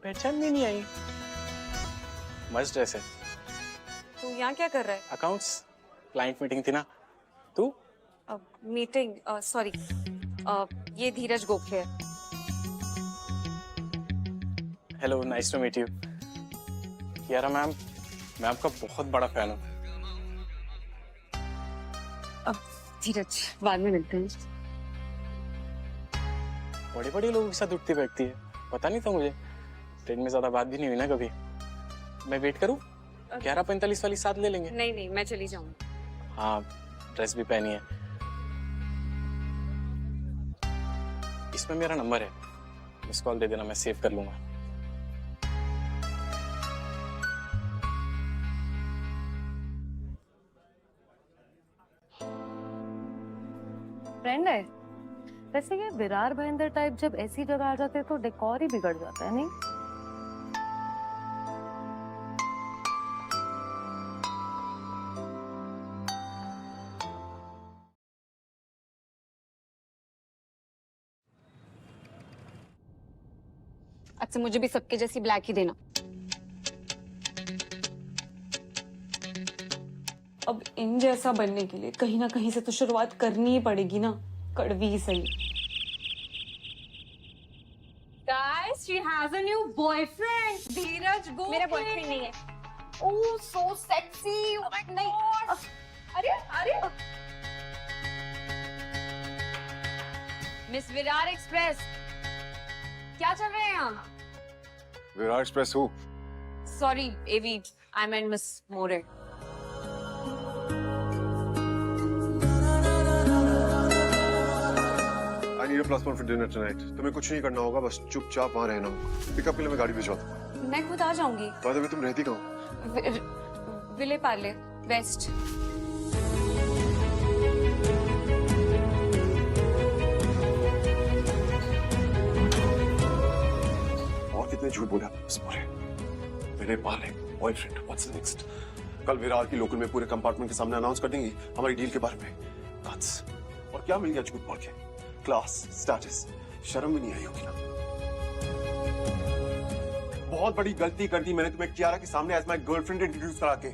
पहचान भी नहीं आई। मस्त ड्रेस है। तू यहाँ क्या कर रहा है? अकाउंट्स क्लाइंट मीटिंग थी ना। तू? मीटिंग, सॉरी, ये धीरज गोखले है। Hello, nice to meet you. Kiara ma'am, मैं आपका बहुत बड़ा फैन हूँ। धीरज, बाद में मिलते हैं। बड़े बड़े लोगों के साथ उठती बैठती है, पता नहीं था मुझे। ट्रेन में ज्यादा बात भी नहीं हुई ना कभी। मैं वेट करूँ? 11:45 वाली साथ ले लेंगे। नहीं नहीं, मैं चली जाऊंगी। हाँ, ड्रेस भी पहनी है। इसमें मेरा नंबर है, मिस कॉल दे देना, मैं सेव कर लूंगा। फ्रेंड है। वैसे ये विरार भयंदर टाइप जब ऐसी जगह आ जाते हैं तो डेकोर ही बिगड़ जाता है, नहीं? अच्छा, मुझे भी सबके जैसी ब्लैक ही देना। अब इन जैसा बनने के लिए कहीं ना कहीं से तो शुरुआत करनी ही पड़ेगी ना, कड़वी ही सही। Guys, she has a new boyfriend. धीरज गोखले। मेरा बॉयफ्रेंड नहीं है। Oh, so sexy. Oh my God. अरे अरे। मिस विरार एक्सप्रेस, क्या चल रहा है यहाँ? विरार एक्सप्रेस हो? Sorry, AV. I meant Miss More. I need a plus one for dinner tonight. तुम्हें कुछ नहीं करना होगा, बस चुपचाप वहाँ रहना होगा। पिकअप के लिए मैं गाड़ी भिजवा दूँ। मैं खुद आ जाऊंगी। बाद में तुम रहती कहाँ? विले पार्ले वेस्ट। और कितने झूठ बोले आपने? पूरे मेरे पाले बॉयफ्रेंड, व्हाट्स नेक्स्ट? कल विरार की लोकल में पूरे कंपार्टमेंट के सामने अनाउंस कर देंगी हमारी डील के बारे में। Guts। और क्या मिल गया झूठ बोल के? क्लास, स्टेटस, शर्म भी नहीं आई होगी ना? बहुत बड़ी गलती कर दी मैंने तुम्हें कियारा के सामने एज माय गर्लफ्रेंड इंट्रोड्यूस करा के।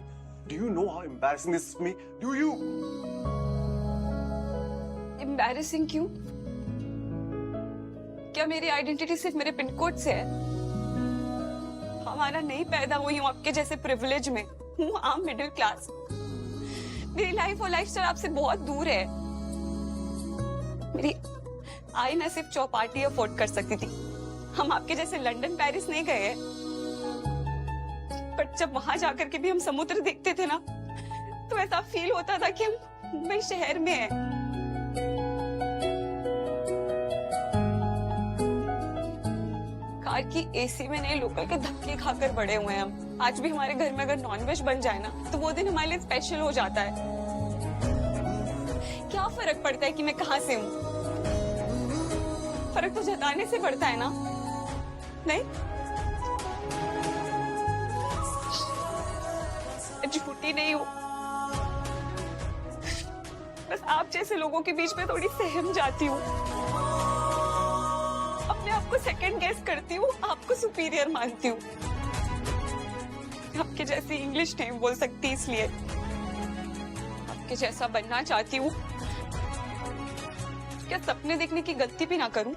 Do you know how embarrassing this is me? Do you? Embarrassing क्यों? क्या मेरी आइडेंटिटी सिर्फ मेरे पिन कोड से है? हमारा नहीं पैदा हुई हूँ आपके जैसे प्रिविलेज में, हूँ आम मिडिल क्लास। मेरी लाइफ और लाइफस्टाइल आपसे बहुत दूर है। मेरी आई मैं सिर्फ चौपाटी अफोर्ड कर सकती थी। हम आपके जैसे लंदन पेरिस नहीं गए। पर जब वहां जाकर के भी हम समुद्र देखते थे ना, तो ऐसा फील होता था कि हम मुंबई शहर में हैं। कार की एसी में नहीं, लोकल के धक्के खाकर बड़े हुए हैं हम। आज भी हमारे घर में अगर नॉनवेज बन जाए ना, तो वो दिन हमारे लिए स्पेशल हो जाता है। क्या फर्क पड़ता है कि मैं कहाँ से हूँ? फर्क तो जताने से पड़ता है ना, नहीं? झूठी नहीं हूँ, बस आप जैसे लोगों के बीच में थोड़ी सहम जाती हूँ। अपने आप को सेकंड गेस करती हूँ, आपको सुपीरियर मानती हूँ। आपके जैसी इंग्लिश नहीं बोल सकती, इसलिए आपके जैसा बनना चाहती हूँ। क्या सपने देखने की गलती भी ना करूं?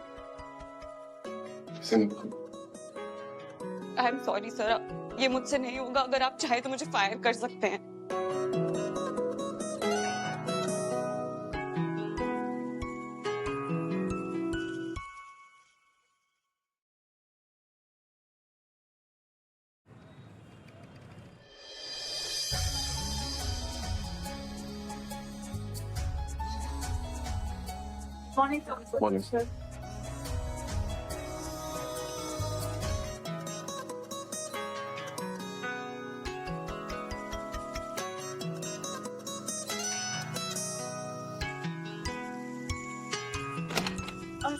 आई एम सॉरी सर, ये मुझसे नहीं होगा। अगर आप चाहे तो मुझे फायर कर सकते हैं। Morning sir.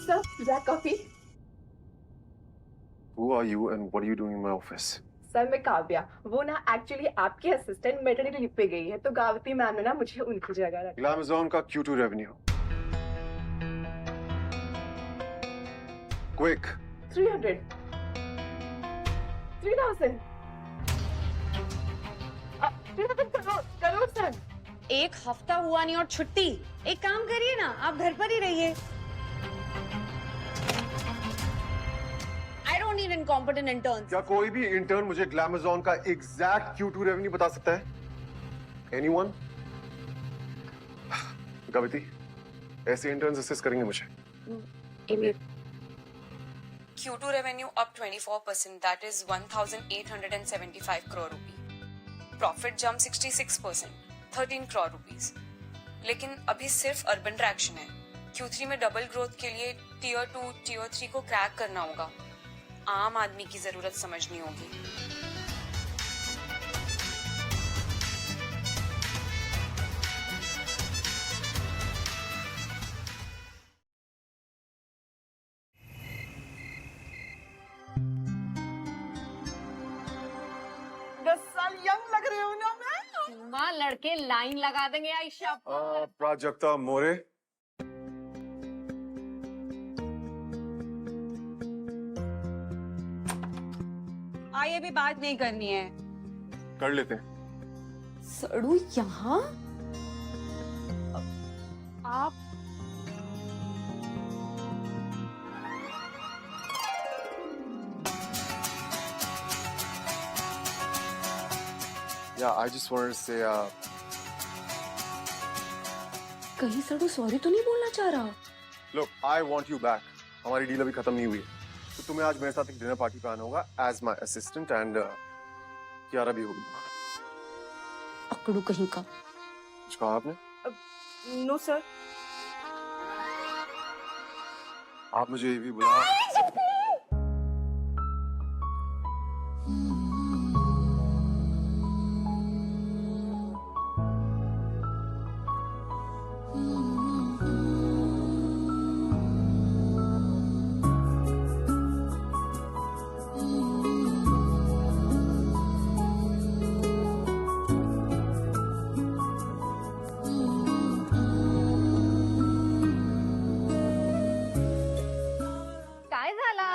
Sir, black coffee. Who are you and what are you doing in my office? Sir मैं काव्या, वो ना एक्चुअली आपकी असिस्टेंट मैटरनिटी लीव पे गई है, तो गावती मैम ने ना मुझे उनकी जगह रखा। Glamazon का Q2 revenue. Quick. 300. ना उसे। करो सर। एक हफ्ता हुआ नहीं और छुट्टी। एक काम करिए ना, आप घर पर ही रहिए। I don't need incompetent interns. क्या कोई भी इंटर्न मुझे ग्लैमज़ॉन का एग्जैक्ट Q2 रेवेन्यू बता सकता है? Anyone? कविती, ऐसे इंटर्न्स असिस्ट करेंगे मुझे। Q2 revenue up 24%, that is 1,875 crore rupee. Profit jump 66%, 13 crore rupees. लेकिन अभी सिर्फ अर्बन ट्रैक्शन है। Q3 में डबल ग्रोथ के लिए टीयर 2, टीयर 3 को क्रैक करना होगा। आम आदमी की जरूरत समझनी होगी। माँ लड़के लाइन लगा देंगे आयशा पर। प्राजक्ता मोरे, आइए भी बात नहीं करनी है। कर लेते हैं। सड़ू यहाँ? आप Yeah, I just wanted to say, कहीं सड़ू सॉरी तो नहीं बोलना चाह रहा? look, I want you back. हमारी डील अभी खत्म नहीं हुई है, तो तुम्हें आज मेरे साथ एक डिनर पार्टी पे आना होगा as my assistant and Kiara भी होगी। अकड़ू कहीं का। कुछ कहा आपने? No sir. आप मुझे ये भी बुला। काय झाला?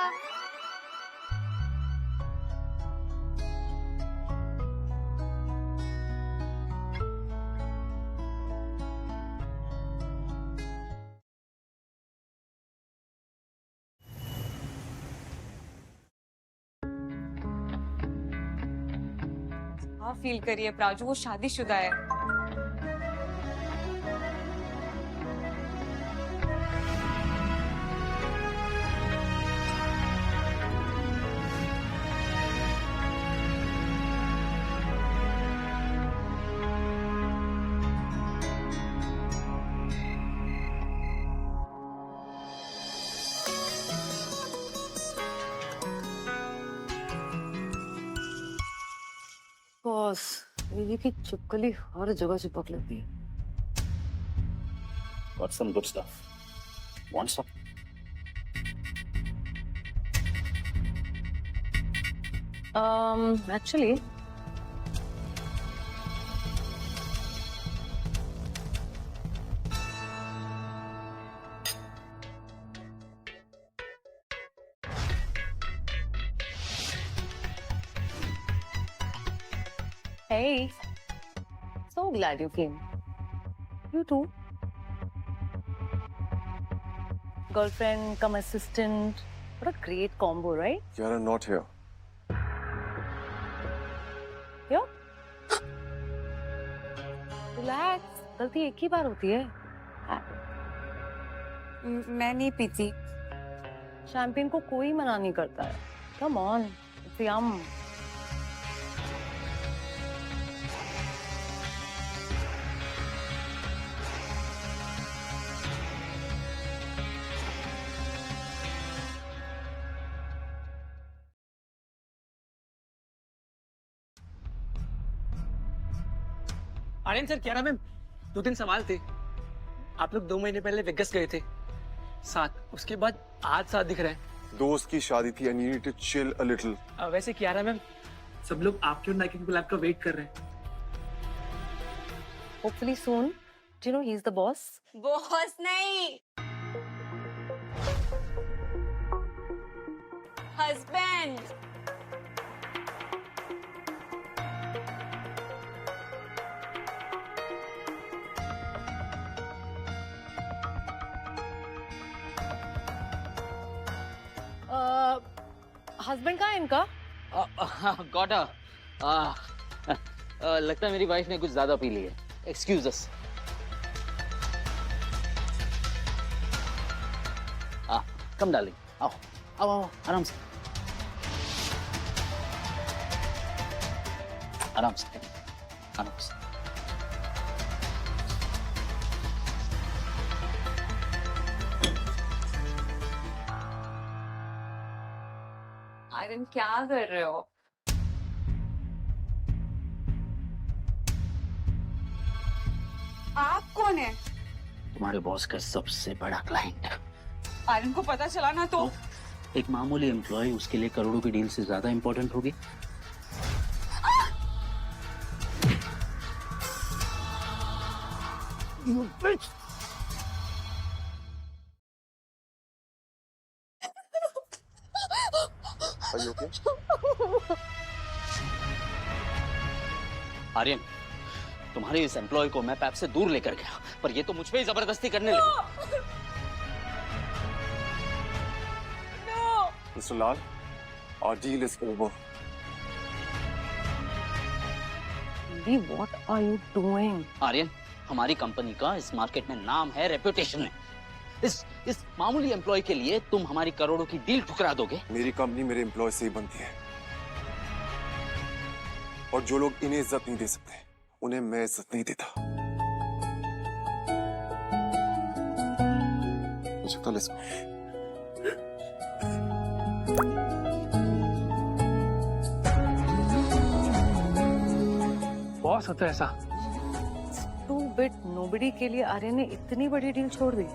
हाँ फील करिए प्राजू, वो शादीशुदा है। बॉस, ये की चुपकली हर जगह चिपक लेती है। Got some good stuff. Want some? Actually, hey, so glad you came. You too. Girlfriend come assistant. What a great combo, right? Kiara, not here. Yo. Relax. गलती एक ही बार होती है। मैं नहीं पीती। शैंपेन को कोई मना नहीं करता है। Come on, it's yum. Aryan sir, क्या नाम है? 2-3 सवाल थे। आप लोग 2 महीने पहले वेगस गए थे साथ, उसके बाद आज साथ दिख रहे हैं। दोस्त की शादी थी and you need to chill a little. वैसे कियारा मैम, सब लोग आपके और नाइकी कोलैब का वेट कर रहे हैं। Hopefully soon. Do you know he's the boss? Boss नहीं, हस्बैंड। हस्बैंड कहाँ है इनका? गॉट लगता है मेरी वाइफ ने कुछ ज्यादा पी ली है। एक्सक्यूज अस। कम डार्लिंग, आओ आओ आओ, आराम से आराम से आराम से। आर्यन क्या कर रहे हो? आप कौन है? तुम्हारे बॉस का सबसे बड़ा क्लाइंट। आर्यन को पता चला ना तो? एक मामूली एम्प्लॉय उसके लिए करोड़ों की डील से ज्यादा इंपॉर्टेंट होगी। You bitch! Are you okay? Aryan, तुम्हारे इस एम्प्लॉय को मैं पैप से दूर लेकर गया, पर ये तो मुझ पे ही जबरदस्ती करने लगी। Mr. Lal, our deal is over. What are you doing? Aryan, हमारी कंपनी का इस मार्केट में नाम है, रेपुटेशन है। इस मामूली एम्प्लॉय के लिए तुम हमारी करोड़ों की डील ठुकरा दोगे? मेरी कंपनी मेरे एम्प्लॉय से ही बनती है, और जो लोग इन्हें इज्जत नहीं दे सकते उन्हें मैं इज्जत नहीं देता। मुझे कल इसको बॉस होता है ऐसा। Stupid nobody के लिए आर्यन ने इतनी बड़ी डील छोड़ दी।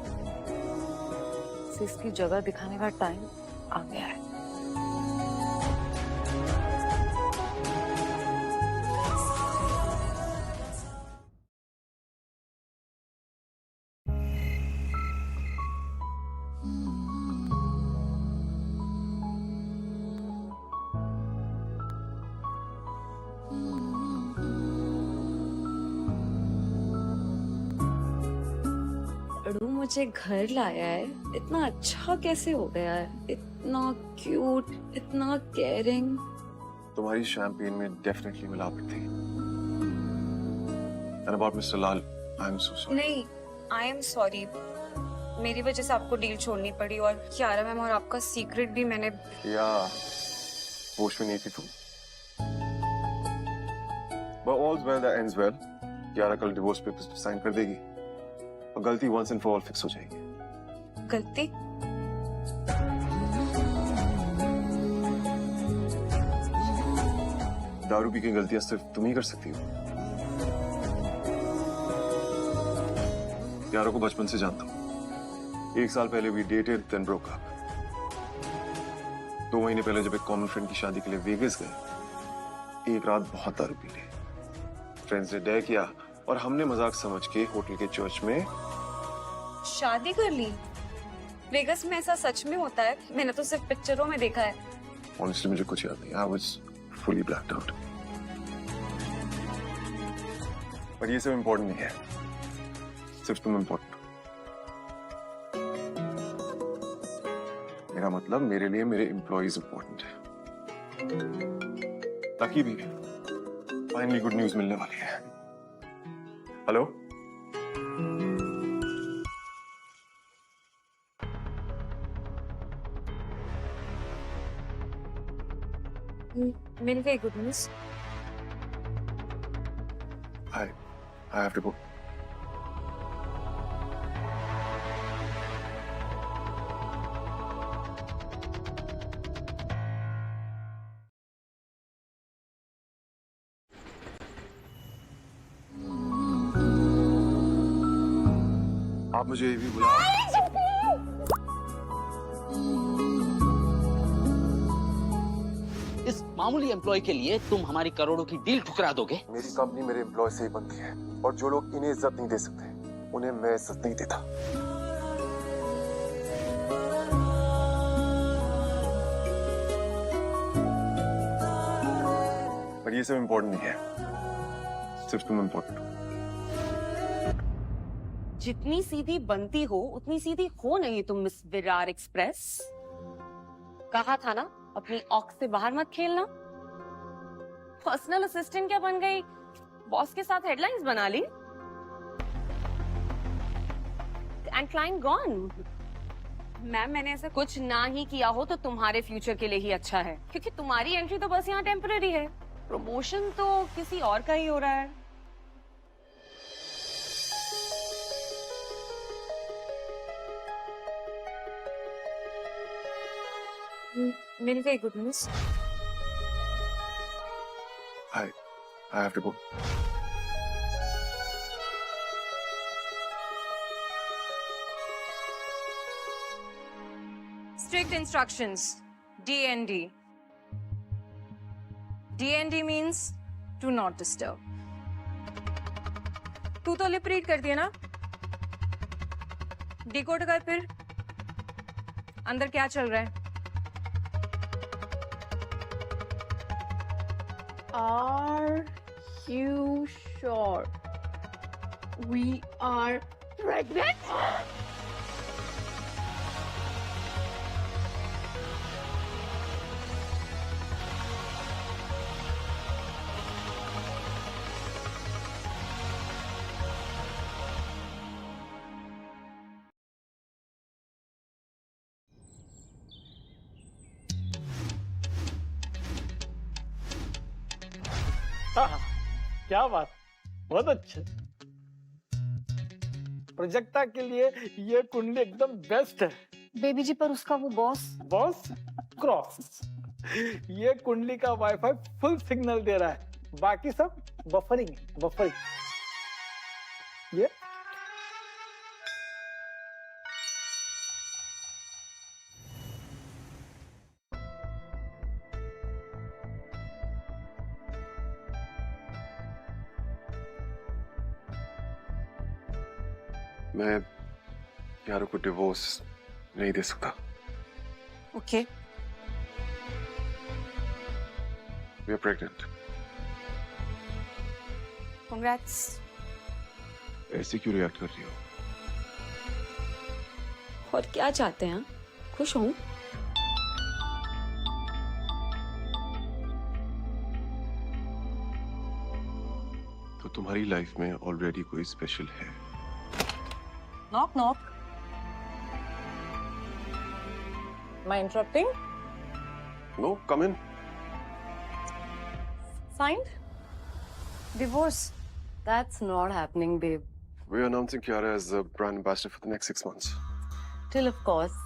इसकी जगह दिखाने का टाइम आ गया है। अड़ू मुझे घर लाया है, इतना अच्छा कैसे हो गया है? इतना क्यूट, इतना केयरिंग। तुम्हारी शैंपेन में डेफिनेटली मिलावट थी। And about Mr. Lal, I am so sorry. नहीं, आई एम सॉरी। मेरी वजह से आपको डील छोड़नी पड़ी, और कियारा मैम और आपका सीक्रेट भी मैंने। या होश में नहीं थी तुम। But all's well that ends well. यारा कल डिवोर्स पेपर्स साइन कर देगी और गलती once and for all fix हो जाएगी। गलती? दारू पी की गलतियां सिर्फ तुम ही कर सकती हो। यारों को बचपन से जानता हूँ। 1 साल पहले we dated then broke up. 2 महीने पहले जब एक कॉमन फ्रेंड की शादी के लिए वेगस गए, एक रात बहुत दारू पी ली। फ्रेंड्स ने डे किया और हमने मजाक समझ के होटल के चर्च में शादी कर ली? वेगस में ऐसा सच में होता है? मैंने तो सिर्फ पिक्चरों में देखा है। ऑनेस्टली मुझे कुछ याद नहीं। I was fully blacked out. पर ये सब इम्पोर्टेंट नहीं है, सिर्फ तुम इम्पोर्टेंट हो। मेरा मतलब मेरे लिए मेरे एम्प्लॉइज इम्पोर्टेंट है। ताकि भी फाइनली गुड न्यूज मिलने वाली है। हेलो, मिल गई good news. I have to go. आप मुझे ये भी बुला। इस मामूली एम्प्लॉय के लिए तुम हमारी करोड़ों की डील ठुकरा दोगे? मेरी कंपनी मेरे एम्प्लॉय से ही बनती है, और जो लोग इन्हें इज्जत नहीं दे सकते उन्हें मैं इज्जत नहीं देता। पर ये सब इम्पोर्टेंट नहीं है, सिर्फ तुम इम्पोर्टेंट हो। जितनी सीधी बनती हो उतनी सीधी हो नहीं तुम, मिस विरार एक्सप्रेस। कहा था ना अपनी औक से बाहर मत खेलना। पर्सनल असिस्टेंट क्या बन गई, बॉस के साथ हेडलाइंस बना ली। And client gone. मैम मैंने ऐसा कुछ ना ही किया हो तो तुम्हारे फ्यूचर के लिए ही अच्छा है, क्योंकि तुम्हारी एंट्री तो बस यहाँ टेम्पररी है, प्रमोशन तो किसी और का ही हो रहा है। मिल गई good news. I have to go. Strict instructions. DND. DND means do not disturb. तू तो लिप रीड कर दिया ना? डिकोड कर फिर। अंदर क्या चल रहा है? Are you sure we are pregnant? हाँ, क्या बात, बहुत अच्छा। प्रोजेक्टा के लिए ये कुंडली एकदम बेस्ट है। बेबी जी पर उसका वो बॉस। Boss cross. ये कुंडली का वाईफाई फुल सिग्नल दे रहा है, बाकी सब बफरिंग बफरिंग। ये मैं यारों को डिवोर्स नहीं दे सकता। Okay We are pregnant. Congrats. ऐसे क्यों रिएक्ट कर रही हो? और क्या चाहते हैं? खुश हूँ। तो तुम्हारी लाइफ में ऑलरेडी कोई स्पेशल है? Knock knock. Am I interrupting? No, come in. Signed? Divorce. That's not happening, babe. We're announcing Kiara as the brand ambassador for the next 6 months. Till of course.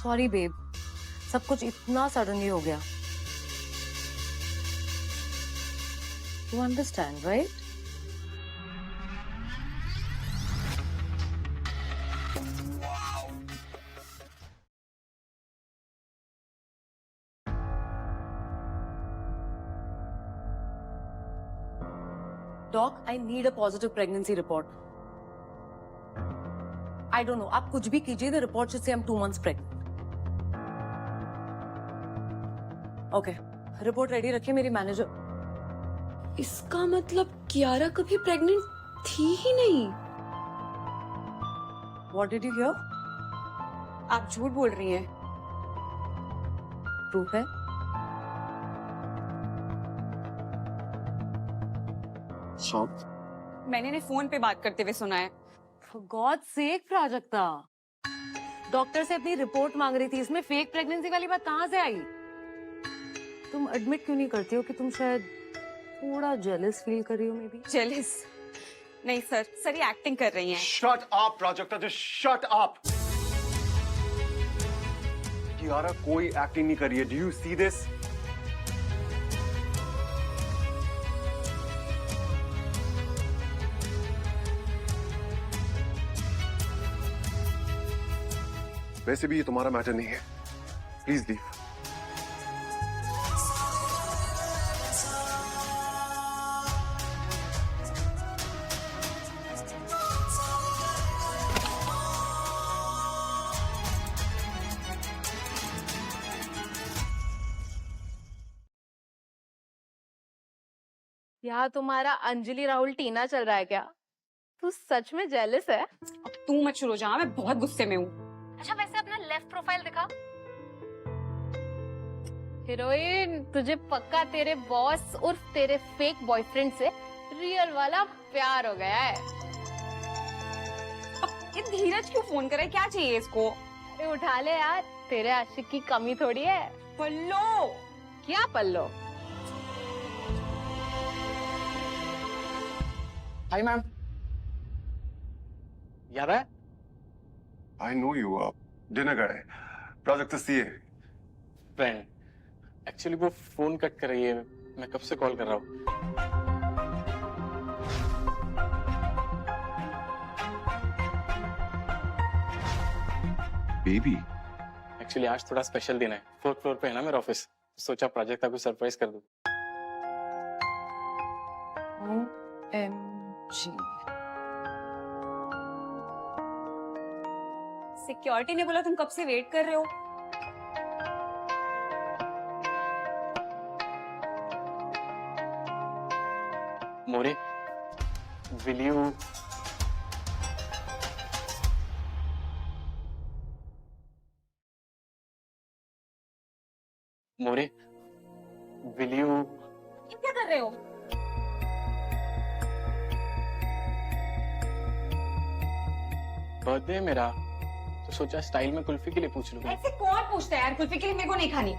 Sorry, babe. सब कुछ इतना suddenly हो गया. You understand, right? Doc, I need a positive pregnancy report. I don't know. आप कुछ भी कीजिए, the report should say I'm 2 months pregnant. Okay, report ready रखिए, मेरी manager. इसका मतलब कियारा कभी प्रेग्नेंट थी ही नहीं। What did you hear? आप झूठ बोल रही हैं। Proof है? Shant? मैंने इन्हें फोन पे बात करते हुए सुना है। For God's sake, Prajakta, doctor से अपनी रिपोर्ट मांग रही थी, इसमें फेक प्रेगनेंसी वाली बात कहाँ से आई? तुम एडमिट क्यों नहीं करती हो कि तुम शायद थोड़ा जेलस फील कर रही हो? मे बी जेलस नहीं सर, सर ये एक्टिंग कर रही हैं। Shut up, Prajakta. Just shut up. Kiara कोई एक्टिंग नहीं कर रही है. Do you see this? वैसे भी ये तुम्हारा मैटर नहीं है. Please leave. यहाँ तुम्हारा अंजलि राहुल टीना चल रहा है क्या? तू सच में जेलस है? अब तू मत शुरू जा, मैं बहुत गुस्से में हूँ। अच्छा वैसे अपना लेफ्ट प्रोफाइल दिखा। हीरोइन, तुझे पक्का तेरे बॉस उर्फ तेरे फेक बॉयफ्रेंड से रियल वाला प्यार हो गया है। ये धीरज क्यों फोन कर रहा है? क्या चाहिए इसको? अरे उठा ले यार, तेरे आशिक की कमी थोड़ी है। पल्लो, क्या पल्लो? हाय मैम, याद है? I know you. Dinner guy. Project CA. Friend, actually वो फोन कट कर रही है, मैं कब से कॉल कर रहा हूँ। Baby. एक्चुअली आज थोड़ा स्पेशल दिन है, 4th फ्लोर पे है ना मेरा ऑफिस, सोचा प्राजक्ता को सरप्राइज कर दूं। OMG। सिक्योरिटी ने बोला तुम कब से वेट कर रहे हो। मोरे, will you more, will you ये क्या कर रहे हो? बर्थडे है मेरा, तो सोचा स्टाइल में कुल्फी के लिए पूछ लूं। ऐसे कौन पूछता है यार? कुल्फी के लिए मेरे को नहीं खानी।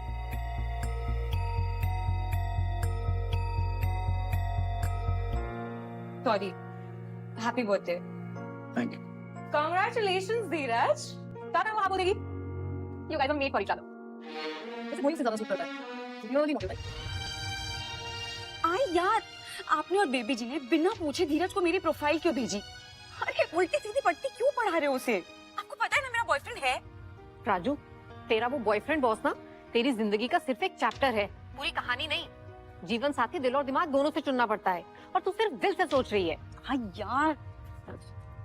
Sorry, happy birthday. Thank you. Congratulations Dheeraj. Tara वहां बोलेगी you guys are made for each other. वैसे मोहित से ज्यादा सूट करता है। नो नहीं आई यार, आपने और बेबी जी ने बिना पूछे धीरज को मेरी प्रोफाइल क्यों भेजी? अरे उल्टी सीधी पट्टी क्यों पढ़ा रहे हो उसे? आपको पता है ना मेरा बॉयफ्रेंड है। राजू, तेरा वो बॉयफ्रेंड बॉस ना तेरी जिंदगी का सिर्फ एक चैप्टर है, पूरी कहानी नहीं। जीवन साथी दिल और दिमाग दोनों से चुनना पड़ता है, और तू सिर्फ दिल से सोच रही है। हाँ यार,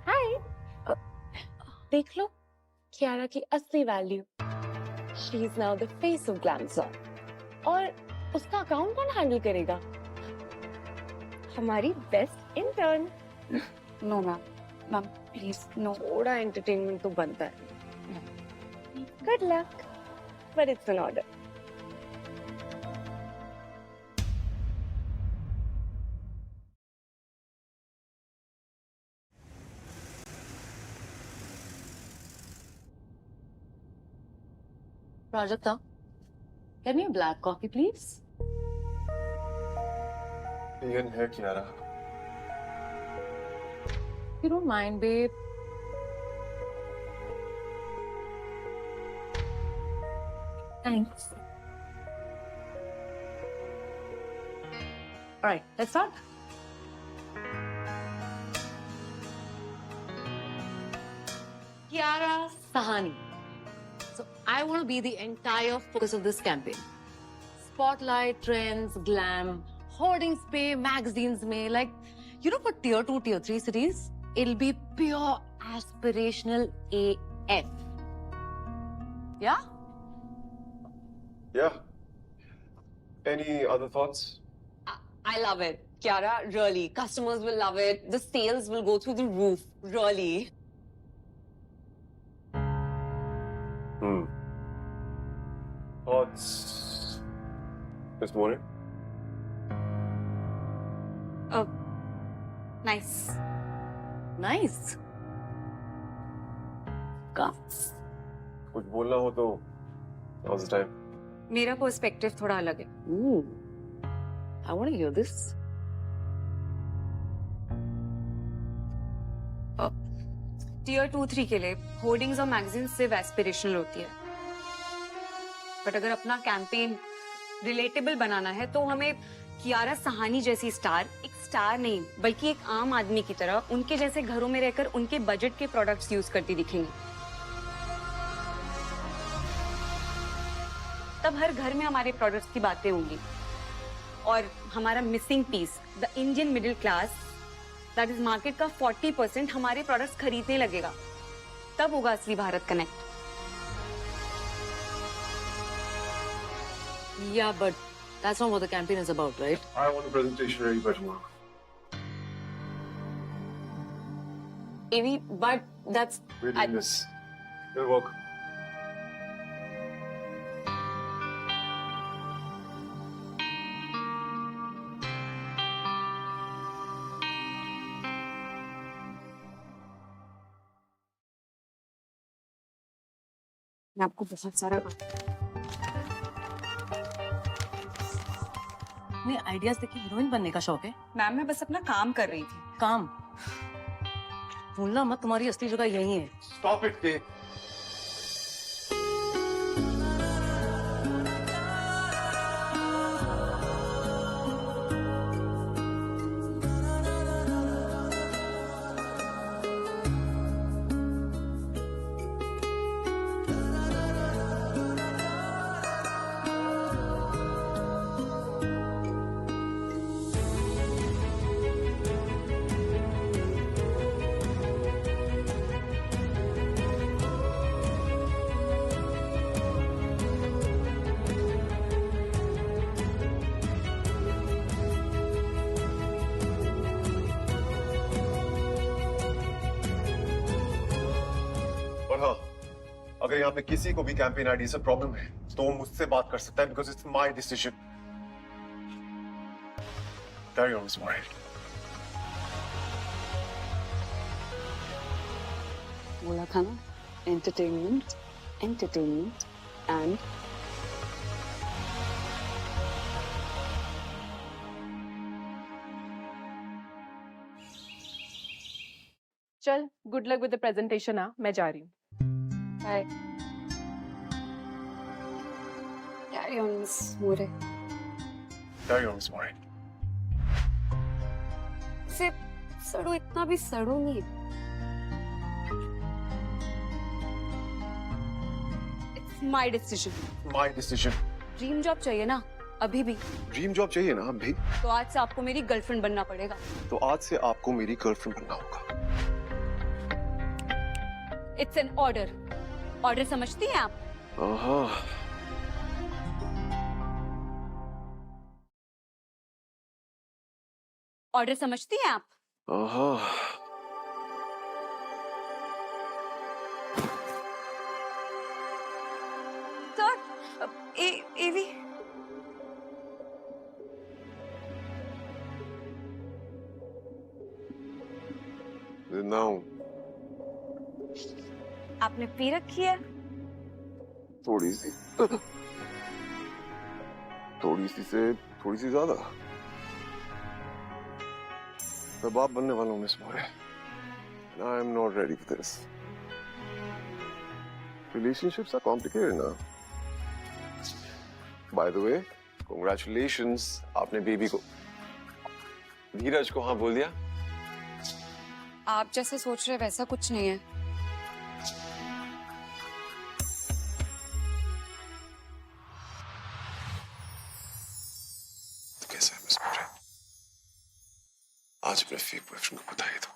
हाय। देख लो कियारा की असली value. She is now the face of Glamson. और उसका अकाउंट कौन हैंडल करेगा? हमारी best intern. No ma'am, ma'am please no. थोड़ा एंटरटेनमेंट तो बनता है। Good luck, but it's an order. Prajakta, get me a black coffee please. Ian है Kiara. You don't mind, babe. Thanks. All right, let's start. Kiara Sahani. So I want to be the entire focus of this campaign. Spotlight, trends, glam, hoardings पे, magazines में, like, you know, for tier 2, tier 3 cities, it'll be pure aspirational AF. Yeah? Yeah. Any other thoughts? I love it. Kiara, really. Customers will love it. The sales will go through the roof. Really. Thoughts? Miss More? Nice. Nice. कुछ बोलना हो तो now's the time. मेरा perspective थोड़ा अलग है। Ooh. I want to hear this. Tier 2-3 के लिए होर्डिंग्स और मैगजीन सिर्फ एस्पिरेशनल होती है, बट अगर अपना कैंपेन रिलेटेबल बनाना है तो हमें कियारा सहानी जैसी स्टार, एक स्टार नहीं बल्कि एक आम आदमी की तरह उनके जैसे घरों में रहकर उनके बजट के प्रोडक्ट्स यूज करती दिखेंगी। तब हर घर में हमारे प्रोडक्ट्स की बातें होंगी और हमारा missing piece, the Indian middle class, that is market का 40% हमारे प्रोडक्ट्स खरीदने लगेगा। तब होगा असली Bharat connect. Yeah, but that's not what the campaign is about, right? I want a presentation ready by tomorrow. Amy, but that's... We're doing this. It'll work. मैं आपको बहुत सारा अपने आइडियाज देखिए हीरोइन बनने का शौक है। मैम मैं बस अपना काम कर रही थी। काम भूलना मत, तुम्हारी असली जगह यही है। स्टॉप इट के। और हाँ, अगर यहाँ पे किसी को भी कैंपेन आईडी से प्रॉब्लम है तो वो मुझसे बात कर सकता है because it's my decision. Carry on miss More. बोला था ना, एंटरटेनमेंट एंटरटेनमेंट एंड चल good luck with the presentation. मैं जा रही हूँ। Bye. Carry on miss More. Carry on miss More. सिर्फ सड़ो, इतना भी सड़ो नहीं। It's my decision. My decision. Dream job चाहिए ना अभी भी, ड्रीम जॉब चाहिए ना अभी? तो आज से आपको मेरी गर्लफ्रेंड बनना पड़ेगा। तो आज से आपको मेरी गर्लफ्रेंड बनना होगा। It's an order. ऑर्डर समझती हैं आप? ऑर्डर समझती हैं आप? सर, एवी नाउ आपने पी रखी है? थोड़ी सी से थोड़ी सी ज्यादा। मैं बाप बनने वाला हूँ miss More. I am not ready for this. Relationships are complicated ना। बाय द वे, कांग्रेचुलेशंस, आपने बेबी को, धीरज को हाँ बोल दिया। आप जैसे सोच रहे वैसा कुछ नहीं है। तो कैसा है मिस मोरे? आज अपने फेक बॉयफ्रेंड को बताइए तो।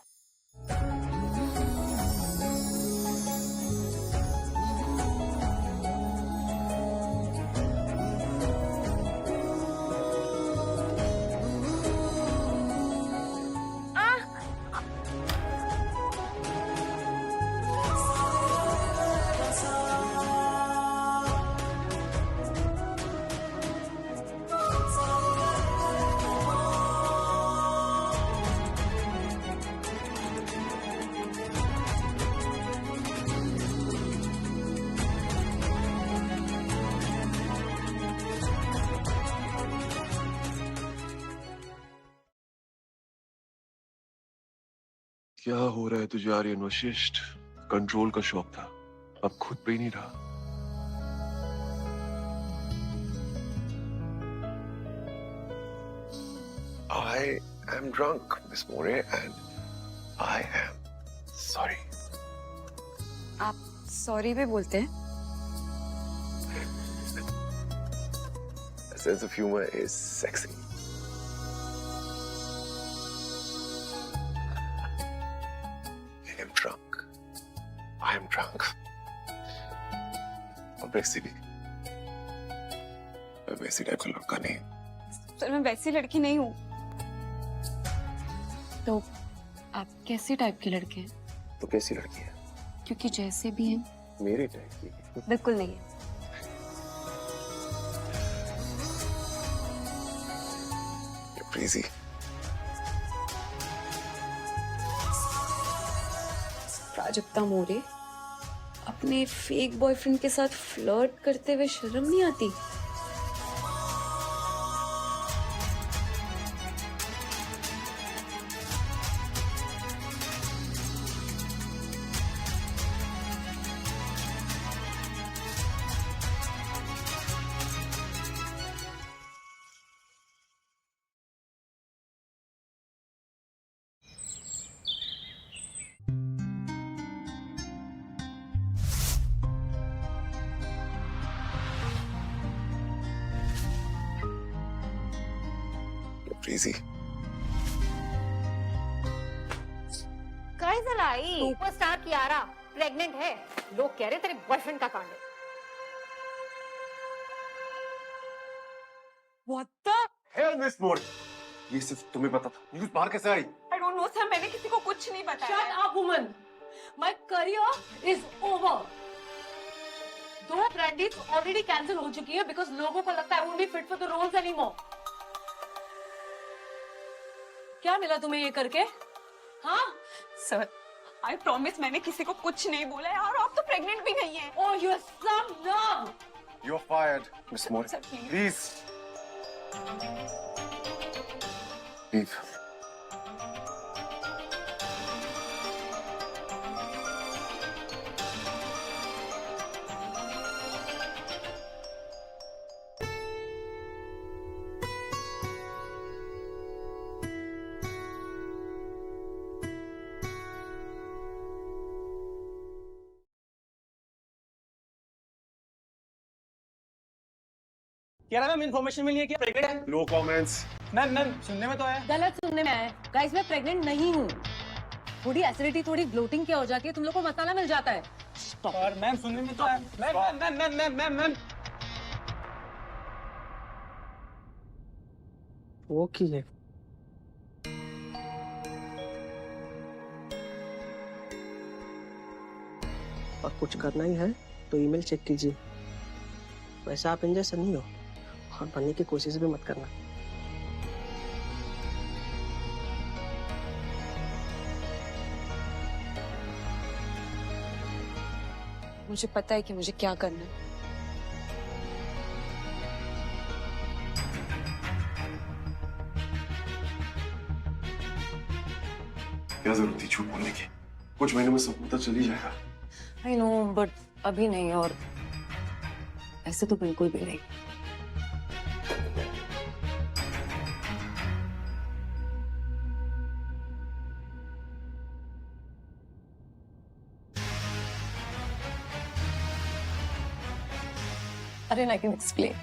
क्या हो रहा है तुझे आर्यन वशिष्ठ? कंट्रोल का शौक था, अब खुद पे ही नहीं रहा। I am drunk, Miss More, and I am sorry. आप सॉरी भी बोलते हैं? A sense of humor is sexy. I am drunk. I am drunk. और वैसे भी मैं वैसी टाइप का लड़का नहीं। सर मैं वैसी लड़की नहीं हूँ। तो आप कैसी टाइप के लड़के हैं? तो कैसी लड़की है? क्योंकि जैसे भी हैं मेरे टाइप की। बिल्कुल नहीं है। You're crazy. प्राजक्ता मोरे, अपने फेक बॉयफ्रेंड के साथ फ्लर्ट करते हुए शर्म नहीं आती? Crazy. Guys I superstar Kiara pregnant है। लोग कह रहे तेरे बॉयफ्रेंड का कांड है। What the? Hell, Miss Moore. ये सिर्फ तुम्हें पता था। न्यूज़ बाहर कैसे आई? I don't know sir, मैंने किसी को कुछ नहीं बताया। Shut up, woman. My career is over. 2 brands already cancel हो चुकी है बिकॉज लोगों को लगता है I won't be fit for the roles anymore. क्या मिला तुम्हें ये करके? हाँ? सर, I promise मैंने किसी को कुछ नहीं बोला है और आप तो प्रेग्नेंट भी नहीं है। Oh, you're some nerve. You're fired, Miss Moore. Sir, please. Please. Leave. Kiara ma'am information मिली है कि प्रेग्नेंट है। No comments. मैम सुनने में तो आया। गलत सुनने में आया। गाइस मैं प्रेग्नेंट नहीं हूँ। थोड़ी एसिडिटी थोड़ी ब्लोटिंग क्या हो जाती है, तुम लोग को मसाला मिल जाता है। और मैम सुनने में तो आया। मैम वो की है। और कुछ करना ही है तो ईमेल चेक कीजिए। वैसे आप इन जैसे नहीं हो और बनने की कोशिश भी मत करना। मुझे पता है कि मुझे क्या करना है। क्या जरूरत थी झूठ बोलने की? कुछ महीनों में सब पता चल ही जाएगा। I know, but अभी नहीं और ऐसे तो बिल्कुल भी नहीं। Arun, I can explain.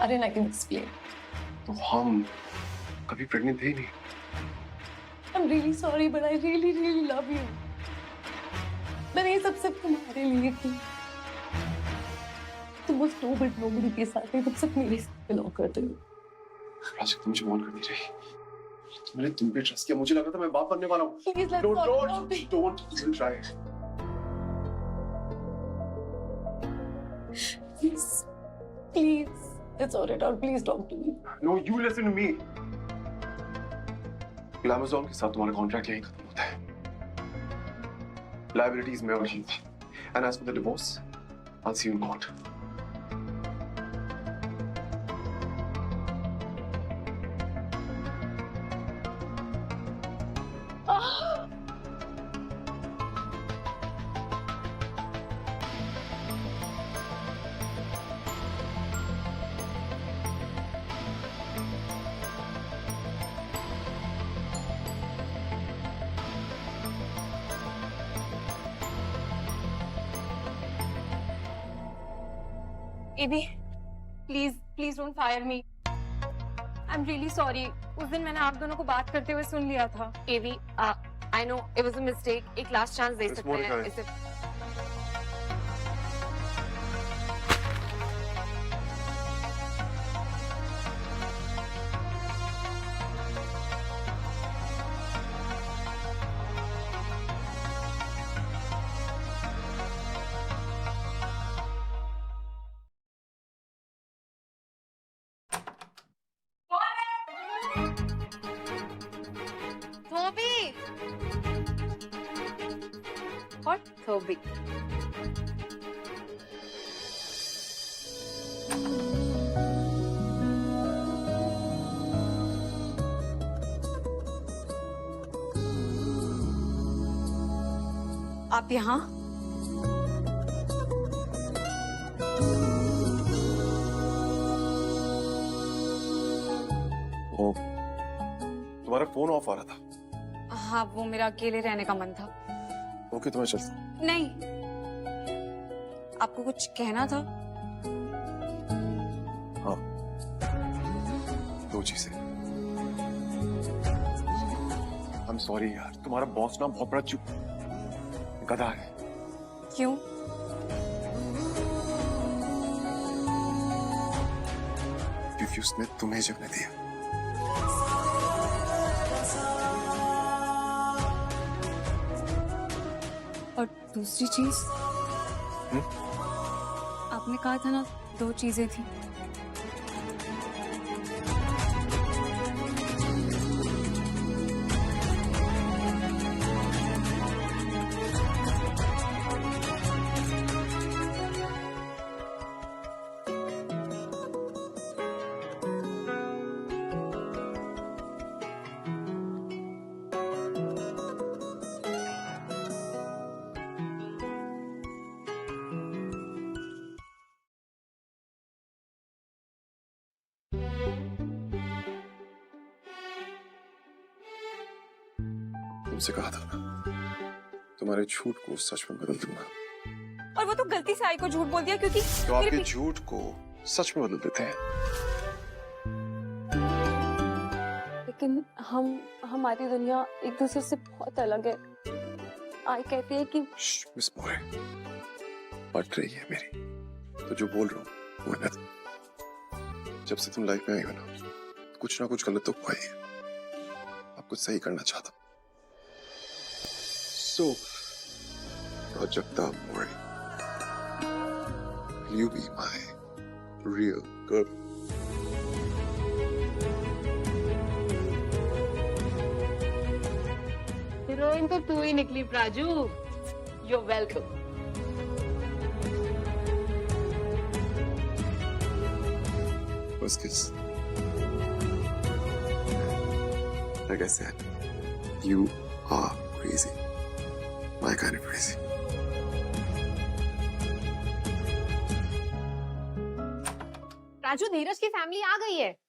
Arun, I can explain. तो हम कभी प्रेग्नेंट थे ही नहीं। I'm really sorry, but I really, really love you. मैंने ये सब सिर्फ तुम्हारे लिए की। तुम उस नो बट नोबडी के साथ नहीं, तुम सिर्फ मेरे साथ बिलोंग करते हो। राशिक तुम मुझे मान कर नहीं रही। मैंने तुम पे ट्रस्ट किया, मुझे लगा था मैं बाप बनने वाला हूँ। Please, let's not talk. Don't even try. Please, it's alright. Please talk to me. No, you listen to me. Glamazon के साथ तुम्हारा कॉन्ट्रैक्ट यहीं खत्म होता है। Liabilities मैं और ही थी. And as for the divorce, I'll see you in court. Abby, please don't fire me. I am really sorry. उस दिन मैंने आप दोनों को बात करते हुए सुन लिया था। Avi, I know it was a mistake. एक लास्ट चांस दे Miss सकते हैं Monica. इसे। धोबी और धोबी। आप यहाँ? ओ, तुम्हारा फोन ऑफ आ रहा था। हाँ, वो मेरा अकेले रहने का मन था। ओके, तो मैं चलता हूँ। नहीं, आपको कुछ कहना था? हाँ, दो चीजें। आई एम सॉरी यार, तुम्हारा बॉस ना बहुत बड़ा गधा है। क्यों? क्योंकि उसने तुम्हें जगने दिया। और दूसरी चीज? आपने कहा था ना, दो चीजें थी। तुमसे कहा था ना, तुम्हारे झूठ को सच में बदल दूंगा। और वो तो गलती से आई को झूठ बोल दिया क्योंकि तो मेरे आपके पीछे- झूठ को सच में बदल देते हैं। लेकिन हमारी दुनिया एक दूसरे से बहुत अलग है। आई कहती है कि मिस मोरे, पट रही है मेरी, तो जो बोल रहा हूँ वो है ना। जब से तुम लाइफ में आई हो ना, कुछ ना कुछ गलत तो हुआ ही है। अब कुछ सही करना चाहता हूँ। So, Prajakta More, will you be my real girl? Heroine तो तू ही निकली Praju. You're welcome. First kiss. Like I said, you are crazy. My kind of crazy. Raju, Neeraj की फैमिली आ गई है।